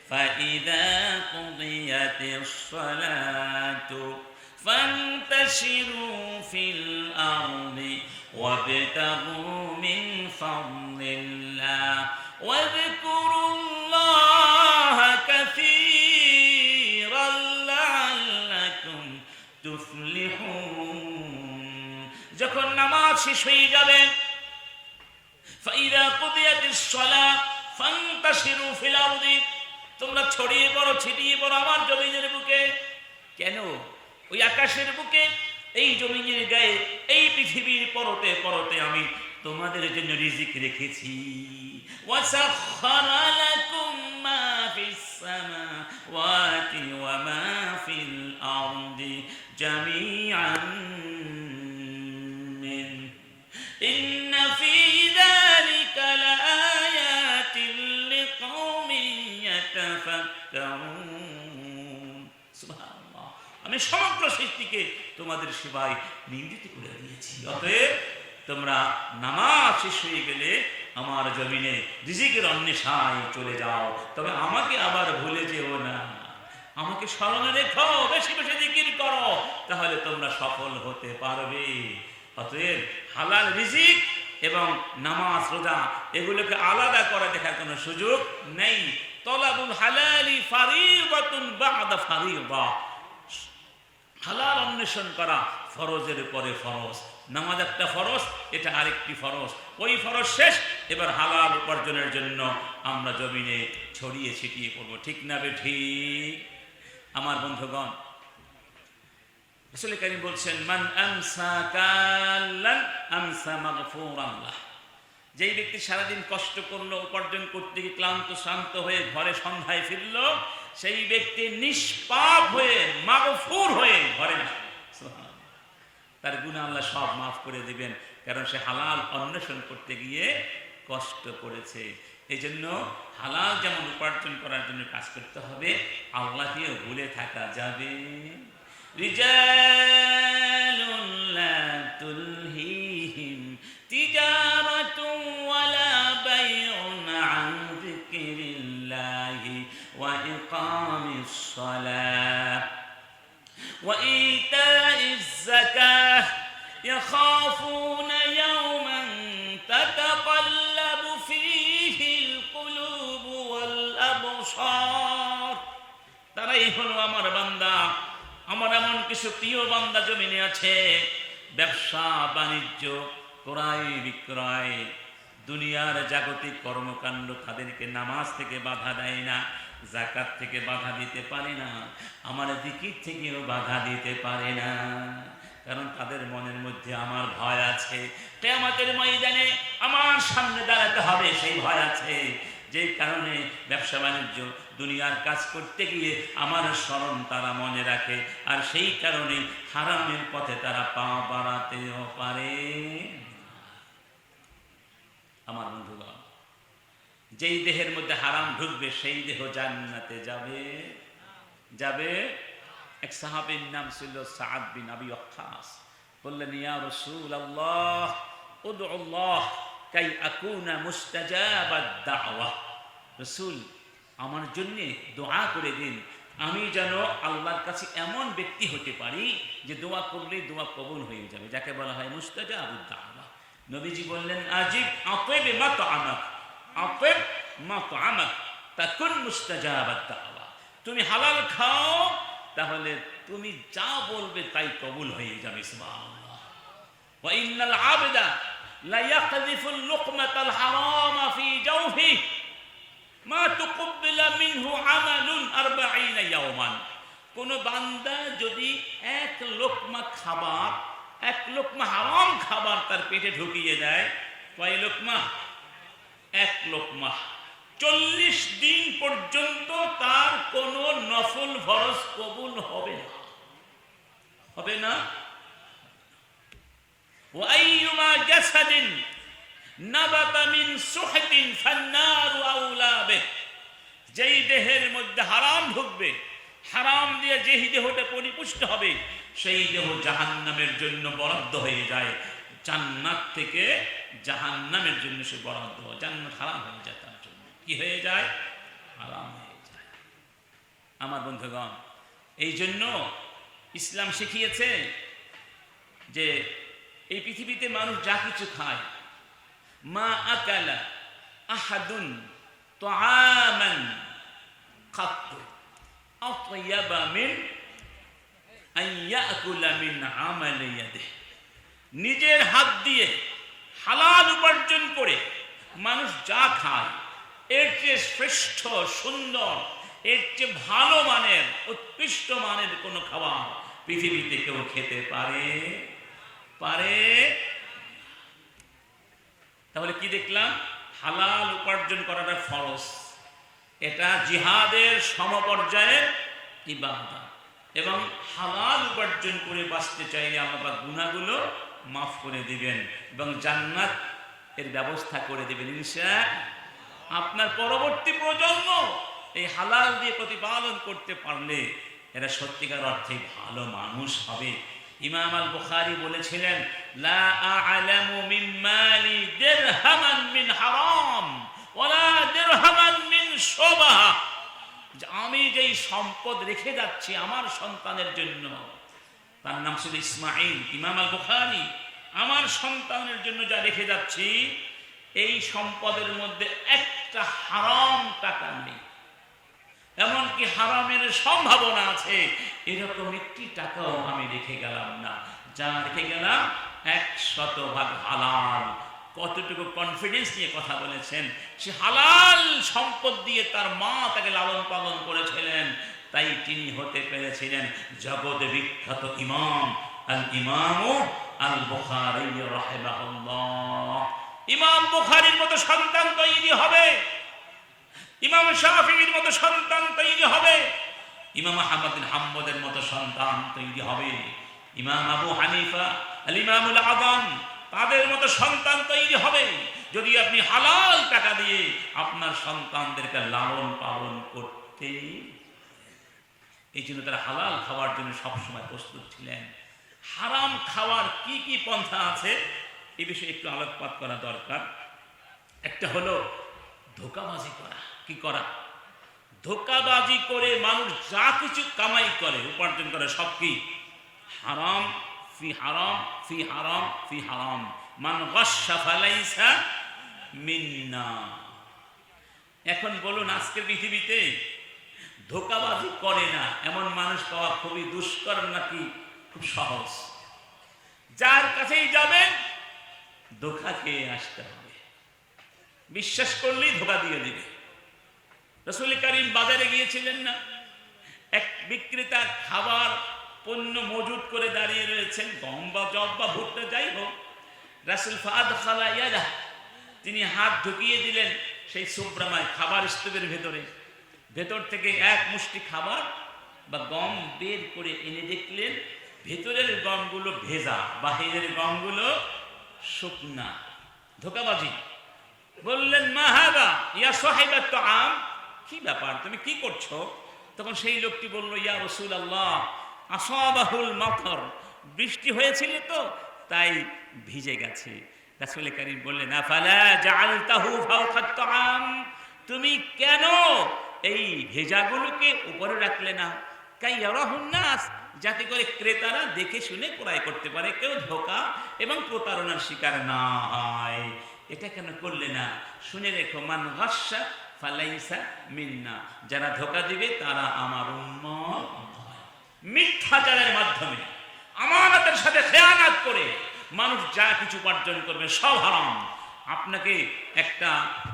فإذا قضيت الصلاة فانتشروا في الأرض وابتغوا من فضل الله واذكروا الله كثيرا لعلكم تفلحون যখন নামাজ শেষ হয়ে যাবে فإذا قضيت الصلاة فانتشروا في الأرض তোমরা ছড়িয়ে পড়ো ছিটিয়ে পড়ো আমার জমিনের বুকে কেন ওই আকাশের বুকে এই জমিনের গায়ে এই পৃথিবীর পরতে পরতে আমি তোমাদের জন্য রিজিক রেখেছি ওয়াসাখখারা লাকুম মা ফিস সামাওয়াতি ওয়া মা ফিল আরদি জামিআন মিন ইন্না ফি যালিকা লাআয়াতিন লিকাওমিন ইয়াতাফাক্কারুন সুবহানাল্লাহ আমি সমগ্র সৃষ্টিকে তোমাদের সেবায় নিয়োজিত করে দিয়েছি অতএব তোমরা নামাজ শেষ হয়ে গেলে আমার জমিনে রিজিকের অন্বেষায় চলে যাও তবে আমাকে আবার ভুলে যেও না আমাকে স্মরণে রেখো বেশি বেশি জিকির করো তাহলে তোমরা সফল হতে পারবে অতএব হালাল রিজিক এবং নামাজ রোজা এগুলোকে আলাদা করে দেখার কোনো সুযোগ নেই তলাবুল হালালি ফারিদাতুন বা'দা ফারিদা হালাল অন্বেষণ করা ফরজের পরে ফরজ নামাজ একটা ফরজ এটা আরেকটি ফরজ ওই ফরজ শেষ এবার হালাল উপার্জনের জন্য আমরা জমিনে ছড়িয়ে ছিটিয়ে পড়ব ঠিক না ঠিক আমার বন্ধুগণ রাসূল কারীম বলছেন মান আমসা কাল্লান আমসা মাগফুরান লাহ যেই ব্যক্তি সারাদিন কষ্ট করলো উপার্জন করতে গিয়ে ক্লান্ত শান্ত হয়ে ঘরে সন্ধ্যায় ফিরল সেই ব্যক্তি নিষ্পাপ হয়ে মাগফুর হয়ে ঘরে আসবে তার গুনাহ আল্লাহ সব মাফ করে দিবেন কারণ সে হালাল অন্বেষণ করতে গিয়ে কষ্ট করেছে এই জন্য হালাল যেমন উপার্জন করার জন্য কাজ করতে হবে আল্লাহকেও ভুলে থাকা যাবে রিজালুন লা তুলহিহিম তিজারাতুন ওয়ালা বাইউন আন যিকরিল্লাহি ওয়া ইকামিস সালাহ ওয়া ইতাইজ যাকাহ ইয়াখাফুনা ইয়াওমান তাতাকাল্লাবু ফীহিল কুলুবু ওয়াল আবসার তারাই হলো আমার বান্দা আমার এমন কিছু প্রিয় বান্দা জমিনে আছে ব্যবসা বাণিজ্য ক্রয় বিক্রয় দুনিয়ার জাগতিক কর্মকাণ্ড তাদেরকে নামাজ থেকে বাধা দেয় না যাকাত থেকে বাধা দিতে পারে না আমার জিকির থেকেও বাধা দিতে পারে না কারণ তাদের মনের মধ্যে আমার ভয় আছে কিয়ামতের ময়দানে আমার সামনে দাঁড়াতে হবে সেই ভয় আছে যেই কারণে ব্যবসা বাণিজ্য দুনিয়ার কাজ করতে গিয়ে আমার স্মরণ তারা মনে রাখে আর সেই কারণে হারামের পথে তারা পা বাড়াতেও পারে আমার বন্ধুগণ যেই দেহের মধ্যে হারাম ঢুকবে সেই দেহ জান্নাতে যাবে যাবে এক সাহাবীর নাম ছিল সাদ বিন আবি ওয়াক্কাস বললেন ইয়া রাসূলুল্লাহ উদউল্লাহ কাই আকুনা মুস্তাজাবাদ দাওয়া রাসূল আমার জন্য দোয়া করে দিন আমি যেন আল্লাহর কাছে এমন ব্যক্তি হতে পারি যে দোয়া করলেই দোয়া কবুল হয়ে যাবে যাকে বলা হয় মুস্তাজাবুদ দাওয়া নবীজি বললেন আজিব আতিব মা তুআমাক আতিব মা তুআমাক তাকুন মুস্তাজাবাদ দাওয়া তুমি হালাল খাও তাহলে তুমি যা বলবে তাই কবুল হয়ে যাবে সুবহানাল্লাহ ওয়া ইন্নাল আবদা লা ইয়াকযিফুল লুকমাতাল হারামা ফি জাওফি মা তুকব্বিলা মিনহু আমালুন 40 ইয়াওমান কোন বান্দা যদি এক লোকমা খাবার এক লোকমা হারাম খাবার তার পেটে ঢুকিয়ে দেয় কয় লোকমা এক লোকমা 40 দিন পর্যন্ত তার কোন নফল ফরজ কবুল হবে না হবে না ওয়া আইয়ুমা জাসাদিন নাবাতা মিন সুহতিন ফান্নারু আউলা বিহ যেই দেহের মধ্যে হারাম ঢুকবে হারাম দিয়ে যেই দেহটা পরিপুষ্ট হবে সেই দেহ জাহান্নামের জন্য বরাদ্দ হয়ে যায় জান্নাত থেকে জাহান্নামের জন্য সে বরাদ্দ হয় জান্নাত হারাম হয়ে যায় তার জন্য কি হয়ে যায় হারাম হয়ে যায় আমার বন্ধুগণ, এই জন্য ইসলাম শিখিয়েছে যে এই পৃথিবীতে মানুষ যা কিছু খায়, মা আকালা আহাদুন তাআমান কাত্তু আতয়াবা মিন আন ইয়াকুলা মিন আমালি ইয়াদিহি, নিজের হাত দিয়ে হালাল উপার্জন করে মানুষ যা খায় এর চেয়ে শ্রেষ্ঠ, সুন্দর, এর চেয়ে ভালো মানের, উৎকৃষ্ট মানের কোনো খাবার পৃথিবীতে কেউ খেতে পারে? তাহলে কি দেখলাম? হালাল উপার্জন করাটা ফরজ, এটা জিহাদের সমপর্যায়ের ইবাদত, এবং হালাল উপার্জন করে বাঁচতে চাইলে আল্লাহ গুনাহগুলো মাফ করে দিবেন এবং জান্নাত এর ব্যবস্থা করে দিবেন ইনশাআল্লাহ। আপনার পরবর্তী প্রজন্ম এই হালাল দিয়ে প্রতিপালন করতে পারলে এরা সত্যিকার অর্থে ভালো মানুষ হবে। ইমাম আল বুখারী বলেছিলেন, লা আ'লামু মিন মালি দিরহামান মিন হারাম ওয়ালা দিরহামান মিন শুবহা, আমি যেই সম্পদ রেখে যাচ্ছি আমার সন্তানের জন্য, তার নাম ছিল ইসমাঈল, ইমাম আল বুখারী, আমার সন্তানের জন্য যা রেখে যাচ্ছি এই সম্পদের মধ্যে একটা হারাম টাকা নেই, এমনকি হারামের সম্ভাবনা আছে এরকম একটি টাকাও আমি রেখে গেলাম না, যা রেখে গেলাম 100% হালাল। কতটুকু কনফিডেন্স নিয়ে কথা বলেছেন! সে হালাল সম্পদ দিয়ে তার মা তাকে লালন পালন করেছিলেন, তাই তিনি হতে পেরেছিলেন জগৎ বিখ্যাত ইমাম আল ইমামু আল বুখারী রাহিমাহুল্লাহ। ইমাম বুখারীর মতো সন্তান তৈরি হবে, ইমাম শাফিঈর মতো সন্তান তৈরি হবে, ইমাম আহমদ বিন হাম্বলের মতো সন্তান তৈরি হবে, ইমাম আবু হানিফা আল ইমামুল আযম তাদের মতো সন্তান তৈরি হবে যদি আপনি হালাল টাকা দিয়ে আপনার সন্তানদেরকে লালন পালন করতে। এই জন্য তারা হালাল খাওয়ার জন্য সবসময় প্রস্তুত ছিলেন। হারাম খাওয়ার কি কি পন্থা আছে এই বিষয়ে একটু আলোকপাত করা দরকার। একটা হলো ধোঁকাবাজি করা। কি করা? ধোঁকাবাজি করে মানুষ যা কিছু কামাই করে, উপার্জন করে, সব কি হারাম, ফি হারাম, ফি হারাম, ফি হারাম, মান গাশশা ফালাইসা মিন্না। এখন বলুন, আজকের পৃথিবীতে ধোঁকাবাজি করে না এমন মানুষ পাওয়া খুবই দুষ্কর নাকি খুব সহজ? যার কাছেই যাবেন ধোঁকা খেয়ে আসতে হবে, বিশ্বাস করলেই ধোঁকা দিয়ে দিবে। রাসূল কারীম বাজারে গিয়েছিলেন না, এক বিক্রেতা খাবার পণ্য মজুত করে দাঁড়িয়ে রয়েছেন, গম বা জব বা ভুট্টা যাই হোক। রাসূল ফাদখালা ইয়াদাহ, তিনি হাত ঢুকিয়ে দিলেন সেই সুব্রামায় খাবার স্তূপের ভেতর থেকে এক মুষ্টি খাবার বা গম বের করে এনে দেখলেন ভেতরের গমগুলো ভেজা, বাহিরের গমগুলো শুকনা। ধোঁকাবাজি। বললেন, মা হাদা ইয়া সাহিবাত তাআম, কি ব্যাপার, তুমি কি করছো? তখন সেই লোকটি বলল, ইয়া রাসূলুল্লাহ আসাবাহুল মাতার, বৃষ্টি হয়েছিল তো তাই ভিজে গেছে। রাসূল কারীম বললেন, আফালা জাআলতাহু ফাওকাত তাআম, তুমি কেন এই ভেজাগুলোকে উপরে রাখলে না? কাইয়ারাহুন নাস, যাতে করে ক্রেতারা দেখে শুনে ক্রয় করতে পারে, কেউ ধোঁকা এবং প্রতারণার শিকার না হয়। এটা কেন করলে না? শুনে রেখো, মান গাশশা ফালাইসা মিন্না, যারা ধোঁকা দিবে তারা আমার উম্মত নয়। মিথ্যাচারের মাধ্যমে, আমানতের সাথে খেয়ানত করে মানুষ যা কিছু উপার্জন করবে সব হারাম। আপনাকে একটা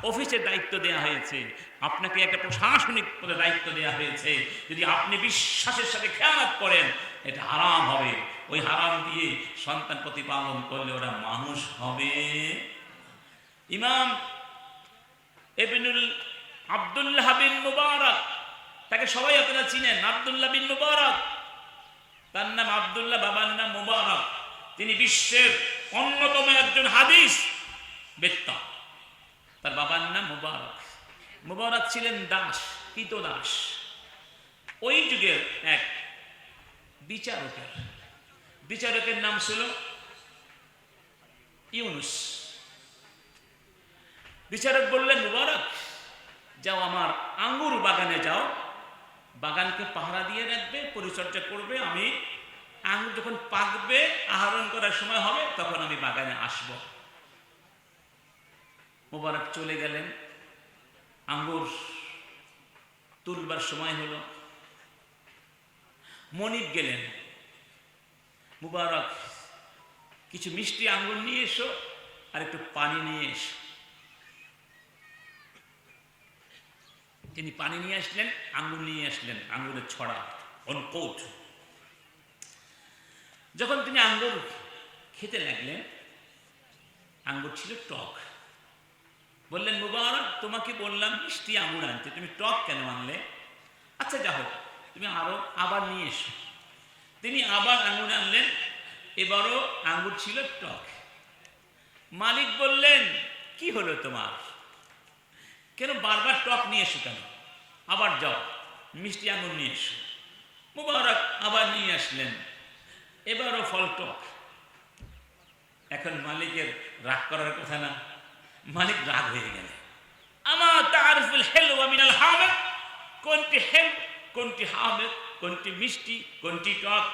অফিসের দায়িত্ব দেওয়া হয়েছে, আপনাকে একটা প্রশাসনিক পদে দায়িত্ব দেওয়া হয়েছে, যদি আপনি বিশ্বাসের সাথে খেয়ানত করেন এটা হারাম হবে। ওই হারাম দিয়ে সন্তান প্রতিপালন করলে ওরা মানুষ হবে। ইমাম ইবনুল আব্দুল্লাহ বিন মুবারক, তাকে সবাই আপনারা চিনেন, আব্দুল্লাহ বিন মুবারক, তার নাম আব্দুল্লাহ, বাবার নাম মুবারক। তিনি বিশ্বের অন্যতম একজন হাদিস বেত্তা, তার বাবার নাম মুবারক। মুবারক ছিলেন দাস, কৃতদাস। ওই যুগের এক বিচারকের নাম ছিল ইউনুস। বিচারক বললেন, মুবারক যাও আমার আঙ্গুর বাগানে যাও, বাগানকে পাহারা দিয়ে রাখবে, পরিচর্যা করবে। আমি আঙ্গুর যখন পাকবে, আহরণ করার সময় হবে, তখন আমি বাগানে আসব। মুবারক চলে গেলেন। আঙ্গুর তুলবার সময় হলো। মনিব গেলেন, মুবারক কিছু মিষ্টি আঙ্গুর নিয়ে এসো আর একটু পানি নিয়ে এসো। তিনি পানি নিয়ে আসলেন, আঙ্গুর নিয়ে আসলেন, আঙ্গুরের ছড়া অনকোট। যখন তিনি আঙ্গুর খেতে লাগলেন, আঙ্গুর ছিল টক। বললেন, মুবারক তোমাকে বললাম মিষ্টি আঙ্গুর আনতে, তুমি টক কেন আনলে? আচ্ছা যা হোক, তুমি আবার নিয়ে এসো। তিনি আবার আঙ্গুর আনলেন, এবারও আঙ্গুর ছিল টক। মালিক বললেন, কি হলো তোমার, কেন বারবার টক নিয়ে এসো কেন? আবার যাও, মিষ্টি আঙ্গুর নিয়ে এসো। মুবারক আবার নিয়ে আসলেন, এবারও ফল টক। এখন মালিকের রাগ করার কথা না, মালিক রাগ হয়ে গেলে, আমা তারিফুল হেলওয়া মিনাল হামেদ, কোনটি হেল, কোনটি হামেদ, কোনটি মিষ্টি, কোনটি টক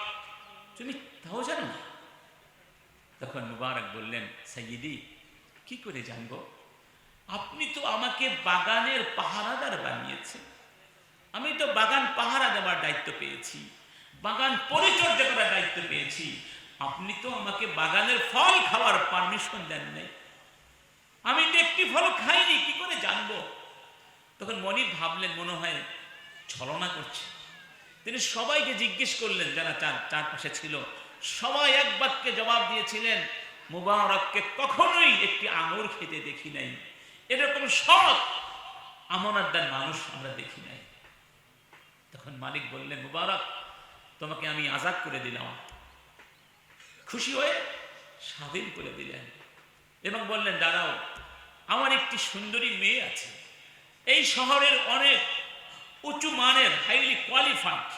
তুমি তাও জানো না? তখন মুবারক বললেন, সাইয়্যিদি কি করে জানবো? আপনি তো আমাকে বাগানের পাহারাদার বানিয়েছেন, আমি তো বাগান পাহারা দেওয়ার দায়িত্ব পেয়েছি, বাগান পরিচর্যা করার দায়িত্ব পেয়েছি। আপনি তো আমাকে বাগানের ফল খাওয়ার পারমিশন দেন নাই, আমি তো একটি ফল খাইনি, কি করে জানবো? তখন মনিব ভাবলেন মনে হয় ছলনা করছে। তিনি সবাইকে জিজ্ঞেস করলেন, যারা চারপাশে ছিল, সবাই এক বাক্যে জবাব দিয়েছিলেন, মুবারককে কখনোই একটি আঙুর খেতে দেখি নাই, এরকম সৎ আমানতদার মানুষ আমরা দেখি নাই। তখন মালিক বললেন, মুবারক তোমাকে আমি আজাদ করে দিলাম। খুশি হয়ে স্বাধীন করে দিলেন এবং বললেন, দাঁড়াও, আমার একটি সুন্দরী মেয়ে আছে, এই শহরের অনেক উঁচু মানের হাইলি কোয়ালিফাইড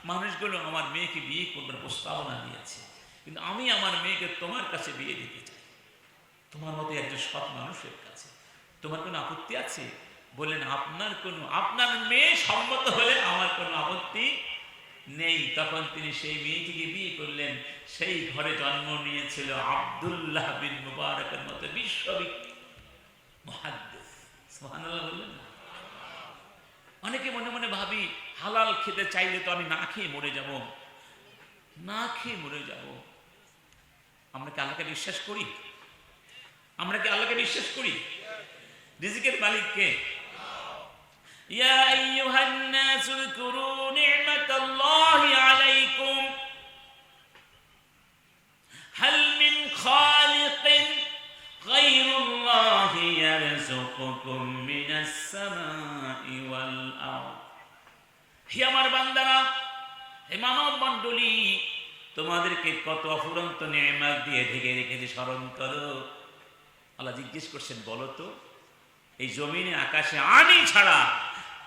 মানুষগুলো আমার মেয়েকে বিয়ে করবার প্রস্তাবনা দিয়েছে, কিন্তু আমি আমার মেয়েকে তোমার কাছে বিয়ে দিতে চাই, তোমার মতো একজন সৎ মানুষের কাছে। তোমার কোনো আপত্তি আছে? বললেন, আপনার মেয়ে সম্মত হলে আমার কোনো আপত্তি নেই। তখন তিনি সেই মেয়েটিকে বিয়ে করলেন। সেই ঘরে জন্ম নিয়েছিল আব্দুল্লাহ বিন মুবারকের মতো বিশ্ববিখ্যাত মুহাদ্দিস। সুবহানাল্লাহ বললেন না? অনেকে মনে মনে ভাবি, হালাল খেতে চাইলে তো আমি না খেয়ে মরে যাব, না খেয়ে মরে যাব। আমরা কি আল্লাহকে বিশ্বাস করি? আমরা কি আল্লাহকে বিশ্বাস করি? রিজিকের মালিককে। ইয়া আইয়ুহান নাসু যকুরু নি'মাতাল্লাহি আলাইকুম হাল মিন খালিকিন গায়রুল্লাহি ইয়ারযুকুকুম মিনাস সামাই ওয়াল আরদ। হে আমার বান্দারা, হে মানব মণ্ডলী, তোমাদেরকে কত অফুরন্ত নেয়ামত দিয়ে ঢেকে রেখেছে, স্মরণ করো। আল্লাহ জিজ্ঞেস করছেন, বলো তো এই জমিনে আকাশে আমি ছাড়া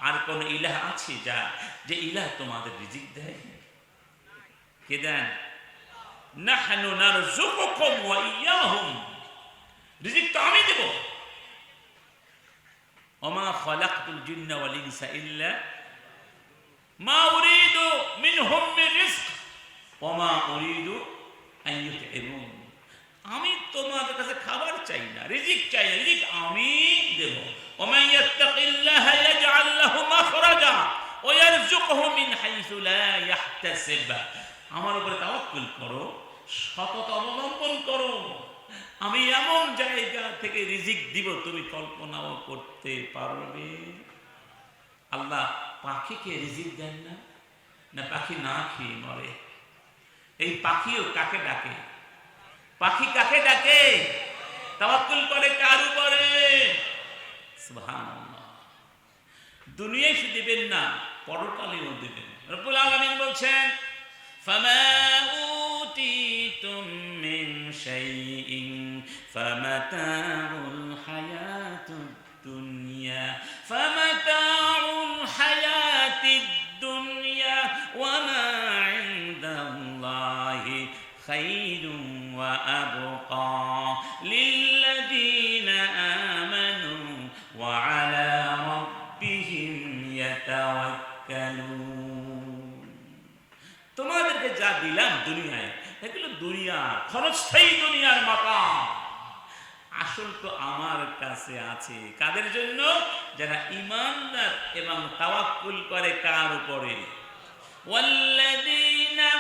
আর কোন ইলাহ আছে যে ইলাহ তোমাদের রিজিক দেয়? কে দেন? নাহনু নারযুকুকুম ওয়া ইয়াহুম, রিজিক তো আমি দেব। ওমা খালাকতুল জিন্না ওয়াল ইনসা ইল্লা মা উরিদু মিনহুম মির রিজক ওমা উরিদু আন ইউতঈমুন। আমি তোমাদের কাছে খাবার চাই না, রিজিক চাই না, রিজিক আমি দেব। ওমা ইয়াত্তাকিল্লাহা ইয়াজআল লাহু মাখরাজা ওয়া ইয়ারযুকুহু মিন হাইসু লা ইয়াহতাসিব। আমার উপরে তাওয়াক্কুল করো, সততা অবলম্বন করো, আমি এমন জায়গা থেকে রিজিক দিব তুমি কল্পনাও করতে পারবে। আল্লাহ পাখিকে রিজিক দেন না? না পাখি না খেয়ে মরে? এই পাখিও কাকে ডাকে? পাখি কাকে ডাকে? তাওয়াক্কুল করে কার উপরে? সুবহানাল্লাহ। দুনিয়ায় শুধু দিবেন না, পরকালেও দিবেন। রব্বুল আলামিন বলছেন, ফামা উতিতুম মিন শাইইন ফামাতাউল হায়াতুদ দুনিয়া ফামাতাউল হায়াতিদ দুনিয়া ওয়া মা ইনদাল্লাহি খায়রুন ওয়া আবকা লিল্লাযীনা আমানু ওয়া আলা রাব্বিহিম ইয়াতাওয়াক্কালুন। তোমাদেরকে যা দিলাম দুনিয়ায়, এগুলো দুনিয়া, ক্ষণস্থায়ী দুনিয়ার মাকাম। আসল তো আমার কাছে আছে। কাদের জন্য? যারা ঈমানদার এবং তাওয়াক্কুল করে কার উপরে? ওয়াল্লাযীনা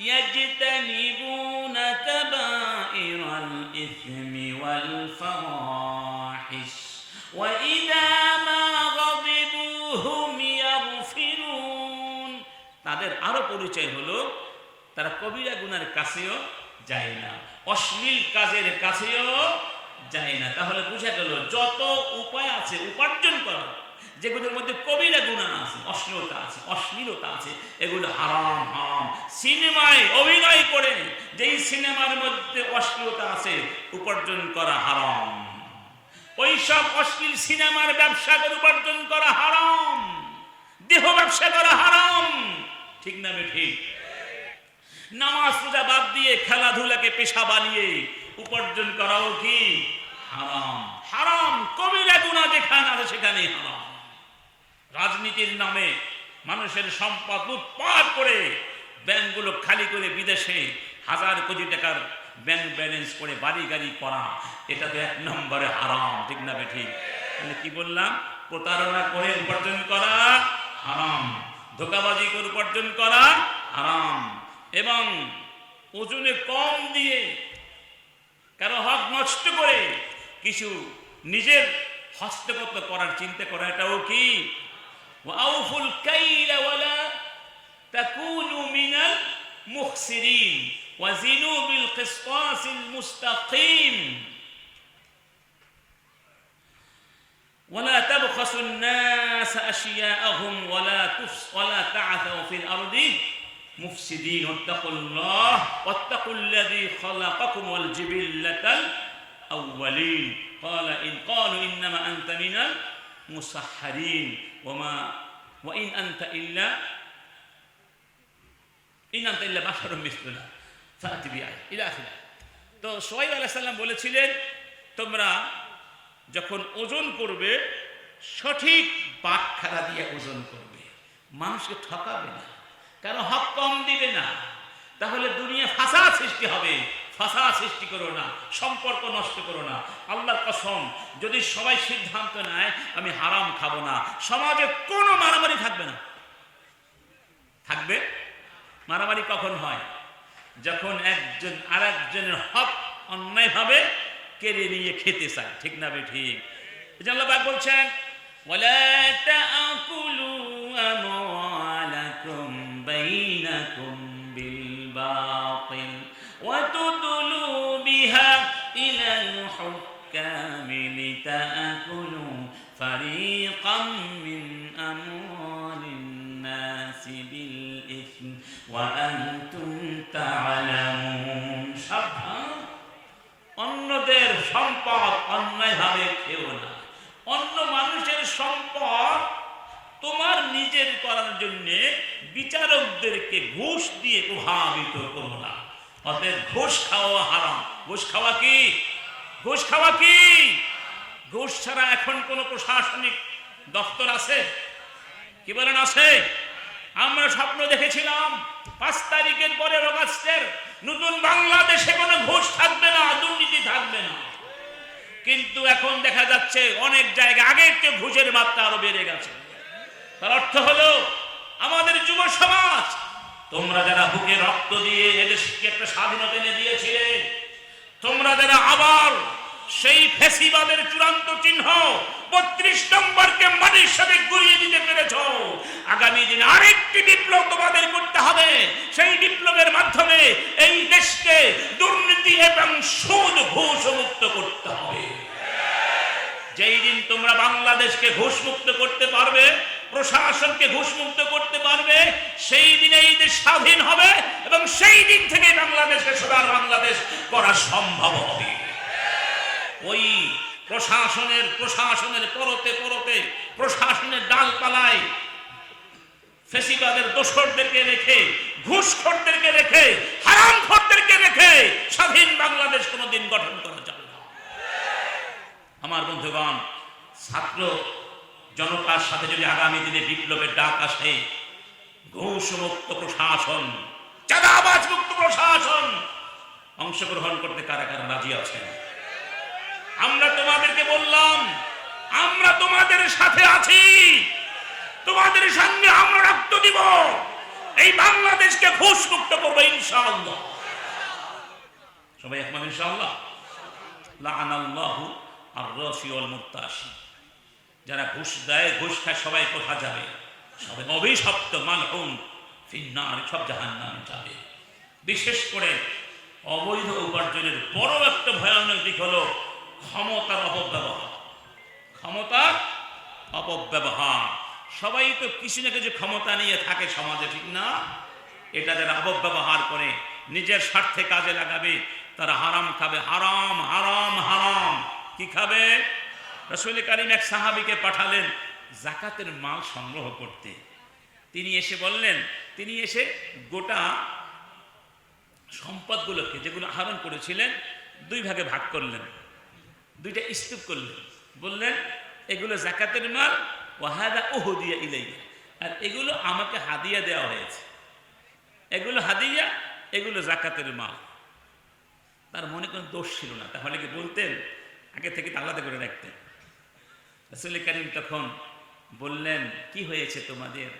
ইয়াজতানিবুনা কাবাইরাল ইসমি ওয়াল ফাওয়াহিশ ওয়া ইযা মা গাযিবু হুম ইয়াগফিরুন। তাদের আরো পরিচয় হলো তারা কবিরা গুনার কাছেও যায় না, অশ্লীল কাজের কাছেও যায় না। তাহলে বুঝা গেল যত উপায় আছে উপার্জন করার, যেগুলোর মধ্যে কবিরা গুনাহ আছে, অশ্লীলতা আছে, অশ্লীলতা আছে, এগুলো হারাম। হারাম। সিনেমায় অভিনয় করে যেই সিনেমার মধ্যে অশ্লীলতা আছে উপার্জন করা হারাম। ওইসব অশ্লীল সিনেমার ব্যবসা করে উপার্জন করা হারাম। দেহ ব্যবসা করা হারাম। ঠিক না ঠিক? নামাজ রোজা বাদ দিয়ে খেলাধুলাকে পেশা বানিয়ে উপার্জন করাও কি হারাম? হারাম। কবিরা গুনাহ যেখানে আছে সেখানেই হারাম। রাজনীতির নামে মানুষের সম্পদ লুটপাট করে ব্যাংকগুলো খালি করে বিদেশে হাজার কোটি টাকার ব্যাংক ব্যালেন্স করে বাড়ি গাড়ি করা, এটা তো এক নম্বরে হারাম। ঠিক না ঠিক? মানে কি বললাম? প্রতারণা করে উপার্জন করা হারাম, ধোঁকাবাজি করে উপার্জন করা হারাম, এবং ওজনে কম দিয়ে কারো হক নষ্ট করে কিছু নিজের হস্তগত করার চিন্তা করা, এটাও কি? ওয়াউফুল কাইলা ওয়ালা তাকুনু মিনাল মুখসিরিন ওয়াজিনু বিল কিসতাসিল মুস্তাকিম ওয়ালা তাবখাসুন নাস আশিয়াআহুম ওয়ালা তা'আসু ফিল আরদি মুফসিদিন ওয়াত্তাকুল্লাহ ওয়াত্তাকুল্লাযী খালাকাকুম ওয়াল জিবিল্লাতাল আউওয়ালিন ক্বালা ইন ক্বালু ইন্নামা আনতা মিনাল মুসাহহারিন ওয়া ইন আনতা ইল্লা বাশারুম মিসলুনা ফাতি বিআয়াত ইলা আখিরা। তো শুআয়ব আলাইহিস সালাম বলেছিলেন, তোমরা যখন ওজন করবে সঠিক বাটখারা দিয়ে ওজন করবে, মানুষকে ঠকাবে না, কারণ হক কম দিবে না। তাহলে দুনিয়া ফাসাদ সৃষ্টি হবে। ফাসাদ সৃষ্টি করো না, সম্পর্ক নষ্ট করো না। আল্লাহর কসম, যদি সবাই সিদ্ধান্ত নেয় আমি হারাম খাবো না, সমাজে কোনো মারামারি থাকবে না। থাকবে? মারামারি কখন হয়? যখন একজন আর একজনের হক অন্যায়ভাবে কেড়ে নিয়ে খেতে চায়। ঠিক না ঠিক? আল্লাহ পাক বলছেন, ওয়ালা তাআকুলু আমওয়ালাকুম বাইনাকুম বিল বাতিল ওয়া তুদলু বিহা ইলাল হুক্কামি লিতাআকুলু ফারিকাম মিন আমওয়ালিন নাসি বিল ইসম ওয়া আনতুম তা'লামুন। সাবধান, অন্যদের সম্পদ অন্যায়ভাবে খেও না। অন্য মানুষের সম্পদ তোমার নিজের করার জন্য বিচারকদেরকে ঘুষ দিয়ে প্রভাবিত করো না। অতএব ঘুষ খাওয়া হারাম। ঘুষ খাওয়া কি? ঘুষ খাওয়া কি? ঘুষ ছাড়া এখন কোন প্রশাসনিক দপ্তর আছে? কি বলেন আছে? আমরা স্বপ্ন দেখেছিলাম 5 তারিখের পরে অগাস্টের নতুন বাংলাদেশে কোনো ঘুষ থাকবে না, দুর্নীতি থাকবে না। কিন্তু এখন দেখা যাচ্ছে অনেক জায়গায় আগের চেয়ে ঘুষের মাত্রা আরো বেড়ে গেছে। তার অর্থ হলো আমাদের যুব সমাজ, তোমরা যারা বুকে রক্ত দিয়ে এদেশকে একটা স্বাধীনতা এনে দিয়েছিলে, তোমরা যারা আবার সেই ফ্যাসিবাদের চূড়ান্ত চিহ্ন 32 নম্বরকে মাটির সাথে গুলিয়ে দিতে পেরেছ, আগামী দিনে আরেকটি বিপ্লব তোমাদের করতে হবে। সেই বিপ্লবের মাধ্যমে এই দেশকে দুর্নীতি এবং সুদ ঘুষ মুক্ত করতে হবে। যেই দিন তোমরা বাংলাদেশকে ঘুষ মুক্ত করতে পারবে, প্রশাসনকে ঘুষ মুক্ত করতে পারবে, সেই দিনে এই দেশ স্বাধীন হবে এবং সেই দিন থেকে বাংলাদেশকে সোনার বাংলাদেশ করা সম্ভব হবে। ওই প্রশাসনের পরতে পরতে, প্রশাসনের ডালপালায় ফেসিবাদের দোসরদেরকে রেখে, ঘুষখোরদেরকে রেখে, হারামখোরদেরকে রেখে স্বাধীন বাংলাদেশ কোনোদিন গঠন করা যাবে না। আমার বন্ধুগণ, ছাত্র জনতার সাথে যদি আগামী দিনে বিপ্লবের ডাক আসে, ঘুষমুক্ত প্রশাসন, চাঁদাবাজ মুক্ত প্রশাসন। অংশগ্রহণ করতে কারা কারা রাজি আছেন? আমরা তোমাদেরকে বললাম, আমরা তোমাদের সাথে আছি, তোমাদের সঙ্গে আমরা রক্ত দিব, এই বাংলাদেশকে ঘুষ মুক্ত করবো ইনশাআল্লাহ। সবাই একমত ইনশাআল্লাহ? লাআনাল্লাহু আর-রাশি ওয়াল মুরতাশি। যারা ঘুষ দেয়, ঘুষ খায়, সবাই কোথা যাবে? সবাই অভিশপ্ত, মালউন ফিন্নার, সব জাহান্নামে যাবে। বিশেষ করে অবৈধ উপার্জনের বড় একটা ভয়ানক দিক হলো ক্ষমতার অপব্যবহার। ক্ষমতার অপব্যবহার। সবাই তো কিছু না কিছু ক্ষমতা নিয়ে থাকে সমাজে, ঠিক না? এটা যারা অপব্যবহার করে নিজের স্বার্থে কাজে লাগাবে, তারা হারাম খাবে। হারাম হারাম হারাম। কি খাবে? রাসূল কারীম এক সাহাবীকে পাঠালেন যাকাতের মাল সংগ্রহ করতে। তিনি এসে বললেন, তিনি এসে গোটা সম্পদগুলোকে যেগুলো আহরণ করেছিলেন দুই ভাগে ভাগ করলেন, দুইটা স্তূপ করলেন। বললেন এগুলো যাকাতের মাল, ওয়াহাদা উহুদিয়া ইলাইয়া, আর এগুলো আমাকে হাদিয়া দেওয়া হয়েছে। এগুলো হাদিয়া, এগুলো যাকাতের মাল। তার মনে কোনো দোষ ছিল না, তাহলে কি বলতেন? আগে থেকে আলাদা করে রাখতেন। রাসূল কারীম তখন বললেন, কি হয়েছে তোমাদের?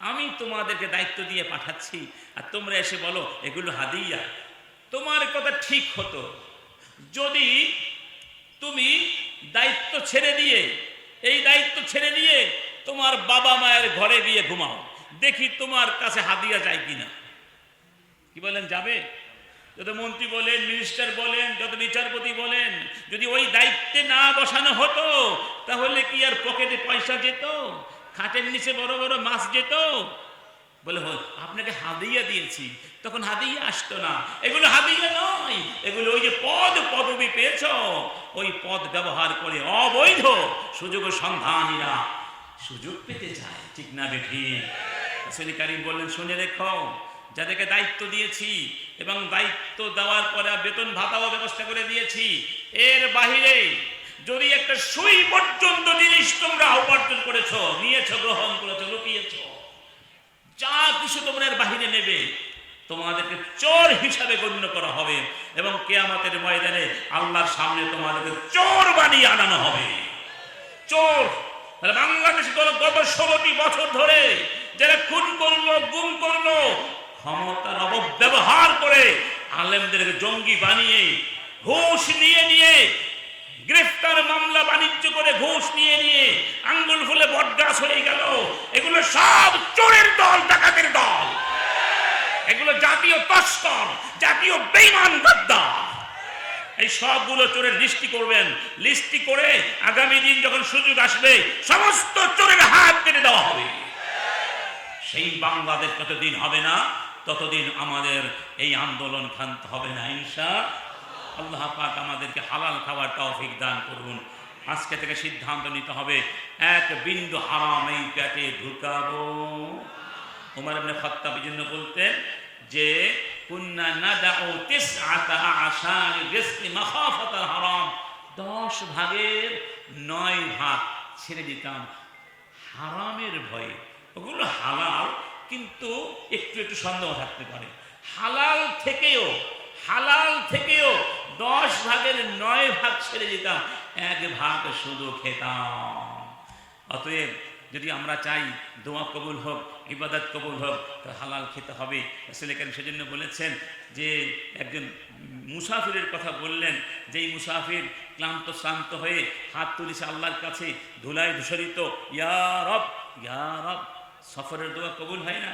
আমি তোমাদেরকে দায়িত্ব দিয়ে পাঠাচ্ছি আর তোমরা এসে বলো এগুলো হাদিয়া। তোমার কথা ঠিক হতো যদি তুমি দায়িত্ব ছেড়ে দিয়ে, এই দায়িত্ব ছেড়ে দিয়ে তোমার বাবা মায়ের ঘরে গিয়ে ঘুমাও, দেখি তোমার কাছে হাদিয়া যায় কিনা। কি বলেন, যাবে? যত মন্ত্রী বলেন, মিনিস্টার বলেন, যত বিচারপতি বলেন, যদি ওই দায়িত্বে না বসানো হতো তাহলে কি আর পকেটে পয়সা যেত? খাটের নিচে বড় বড় মাছ যেত? বলে আপনাকে হাদিয়া দিয়েছি, তখন হাদিয়া আসতো না। এগুলো হাদিয়া নয়, এগুলো ওই যে পদ পদবি পেয়েছ, ওই পদ ব্যবহার করে অবৈধ সুযোগ সন্ধানীরা সুযোগ পেতে চায়, ঠিক না বেঠি? রাসূল কারীম বললেন, শুনে রেখো, যাদেরকে দায়িত্ব দিয়েছি এবং দায়িত্ব দেওয়ার পরে বেতন ভাতাও ব্যবস্থা করে দিয়েছি, এর বাহিরে যদি একটা সুই পর্যন্ত জিনিস তোমরা উপার্জন করেছো, নিয়েছো, গ্রহণ করেছো, লুকিয়েছো, যা কিছু তোমরা এর বাহিরে নেবে, তোমাদেরকে চোর হিসাবে গণ্য করা হবে এবং কিয়ামতের ময়দানে আল্লাহর সামনে তোমাদেরকে চোর বানিয়ে আনানো হবে। চোর। তাহলে বাংলাদেশে গত 16টি বছর ধরে যারা খুন করলো, গুম করলো, ক্ষমতার অপব্যবহার করে আলেমদেরকে জঙ্গি বানিয়ে, ঘুষ নিয়ে নিয়ে, গ্রেফতার মামলা বাণিজ্য করে ঘুষ নিয়ে নিয়ে আঙ্গুল ফুলে বটগাছ হয়ে গেল, এগুলো সব চোরের দল, ডাকাতের দল। এগুলো জাতীয় তস্কর, জাতীয় বেঈমান গাদ্দার। এই সবগুলো চোরের লিস্টি করবেন। লিস্টি করে আগামী দিন যখন সুযোগ আসবে সমস্ত চোরের হাত কেটে দেওয়া হবে। সেই বাংলাদেশ যতদিন হবে না ততদিন আমাদের এই আন্দোলন ক্ষান্ত হবে না ইনশাআল্লাহ। আল্লাহ পাক আমাদেরকে হালাল খাবার তৌফিক দান করুন। আজকে থেকে সিদ্ধান্ত নিতে হবে, এক বিন্দু হারাম এই পেটে ঢুকাবো। ওমর ইবনে খাত্তাব জন্য বলতেন যে কুন্না নাদাউ তিসআতা আশার রিজকি মাখাফাতাল হারাম, 10 ভাগের 9 ভাগ ছেড়ে দিতাম হারামের ভয়ে। ওগুলো হালাল, কিন্তু একটু একটু সন্দেহ থাকতে পারে। হালাল থেকেও 10 ভাগের 9 ভাগ ছেড়ে দিতাম, 1 ভাগ শুধু খেতাম। অতএব যদি আমরা চাই দোয়া কবুল হোক, ইবাদত কবুল হোক, তো হালাল খেতে হবে। রাসূল কারীম সেজন্য বলেছেন যে একজন মুসাফিরের কথা বললেন, যেই মুসাফির ক্লান্ত শ্রান্ত হয়ে হাত তুলেছে আল্লাহর কাছে, ধুলায় ধূসরিত, ইয়া রব ইয়া রব। সফরের দোয়া কবুল হয় না,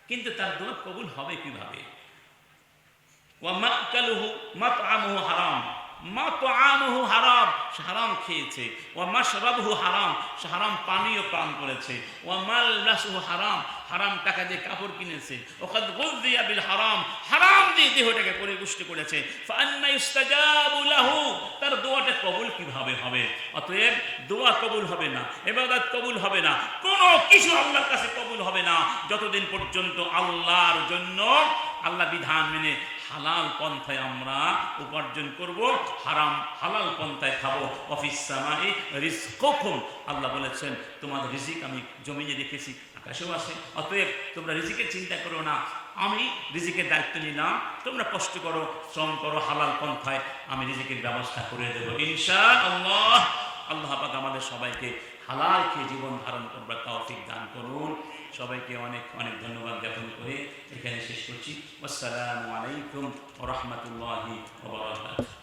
কিন্তু তার দোয়া কবুল হবে কিভাবে? ওয়া মাকালুহু মাতআমুহু হারাম, মাতআমুহু হারাম, হারাম খেয়েছে। ওয়া মাশরাবুহু হারাম, হারাম পানীয় পান করেছে। ওয়া মালবাসুহু হারাম, হারাম টাকা দিয়ে কাপড় কিনেছে। ওয়াকাদ গুযিয়া বিল হারাম, হারাম দিয়ে দেহটাকে পরিপুষ্ট করেছে। ফাআন্না ইস্তাজাবু লাহু, তার দোয়াটা কবুল কিভাবে হবে? অতএব দোয়া কবুল হবে না, ইবাদত কবুল হবে না, কোনো কিছু আল্লাহর কাছে কবুল হবে না যতদিন পর্যন্ত আল্লাহর জন্য, আল্লাহ বিধান মেনে হালাল পন্থায় আমরা উপার্জন করব, হারাম হালাল পন্থায় খাবো। অফিস সামাই রিজকুকুম, আল্লাহ বলেছেন তোমাদের রিজিক আমি জমিনে রেখেছি, আকাশেও আছে। অতএব তোমরা রিজিকের চিন্তা করো না, আমি রিজিকের দায়িত্ব নিলাম, তোমরা কষ্ট করো, শ্রম করো, হালাল পন্থায় আমি রিজিকের ব্যবস্থা করে দেবো ইনশাআল্লাহ। আল্লাহ পাক আমাদের সবাইকে হালাল খেয়ে জীবন ধারণ করবার তৌফিক দান করুন। সবাইকে অনেক অনেক ধন্যবাদ জ্ঞাপন করে এখানে শেষ করছি। আসসালামু আলাইকুম ওয়া রাহমাতুল্লাহি ওয়া বারাকাতুহু।